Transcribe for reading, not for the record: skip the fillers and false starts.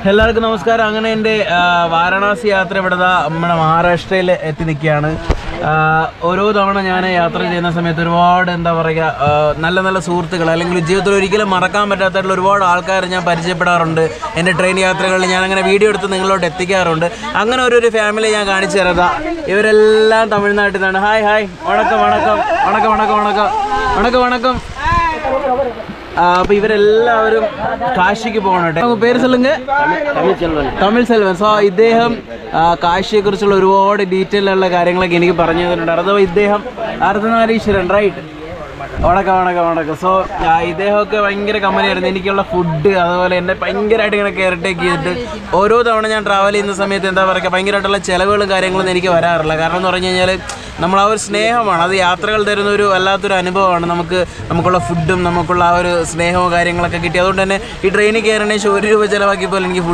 എല്ലാവർക്കും നമസ്കാരം. അങ്ങനെ എൻ്റെ വാരണാസി യാത്ര ഇവിടെ നമ്മുടെ മഹാരാഷ്ട്രയിൽ എത്തി നിൽക്കുകയാണ്. ഓരോ തവണ ഞാൻ യാത്ര ചെയ്യുന്ന സമയത്ത് ഒരുപാട് എന്താ പറയുക, നല്ല നല്ല സുഹൃത്തുക്കൾ അല്ലെങ്കിൽ ജീവിതത്തിൽ ഒരിക്കലും മറക്കാൻ പറ്റാത്തതായിട്ടുള്ള ഒരുപാട് ആൾക്കാർ ഞാൻ പരിചയപ്പെടാറുണ്ട്. എൻ്റെ ട്രെയിൻ യാത്രകളിൽ ഞാൻ അങ്ങനെ വീഡിയോ എടുത്ത് നിങ്ങളോട് എത്തിക്കാറുണ്ട്. അങ്ങനെ ഒരു ഫാമിലി ഞാൻ കാണിച്ചു തരാം. ഇവരെല്ലാം തമിഴ്നാട്ടിൽ നിന്നാണ്. ഹായ് ഹായ്, വണക്കം വണക്കം വണക്കം വണക്കം വണക്കം വണക്കം വണക്കം. അപ്പോൾ ഇവരെല്ലാവരും കാശിക്ക് പോകണം കേട്ടോ. പേര് சொல்லுங்க. തമിഴ് സെൽവൻ. സോ ഇദ്ദേഹം കാശിയെക്കുറിച്ചുള്ള ഒരുപാട് ഡീറ്റെയിൽ ഉള്ള കാര്യങ്ങളൊക്കെ എനിക്ക് പറഞ്ഞു തന്നിട്ടുണ്ട്. അഥവാ ഇദ്ദേഹം അർദ്ധനാരീശ്വരൻ, റൈറ്റ്? വണക്കം വണക്കം വണക്കം. സോ ഇദ്ദേഹമൊക്കെ ഭയങ്കര കമ്പനിയായിരുന്നു. എനിക്കുള്ള ഫുഡ് അതുപോലെ എന്നെ ഭയങ്കരമായിട്ട് ഇങ്ങനെ കെയർ ടേക്ക് ചെയ്തിട്ട് ഓരോ തവണ ഞാൻ ട്രാവൽ ചെയ്യുന്ന സമയത്ത് എന്താ പറയുക, ഭയങ്കരമായിട്ടുള്ള ചിലവുകളും കാര്യങ്ങളൊന്നും എനിക്ക് വരാറില്ല. കാരണം എന്ന് പറഞ്ഞു കഴിഞ്ഞാൽ നമ്മൾ ആ ഒരു സ്നേഹമാണ്, അത് യാത്രകൾ തരുന്ന ഒരു വല്ലാത്തൊരു അനുഭവമാണ്. നമുക്കുള്ള ഫുഡും നമുക്കുള്ള ആ ഒരു സ്നേഹവും കാര്യങ്ങളൊക്കെ കിട്ടി. അതുകൊണ്ട് തന്നെ ഈ ട്രെയിനിൽ കയറണേശം 1 രൂപ ചിലവാക്കിയപ്പോൾ എനിക്ക്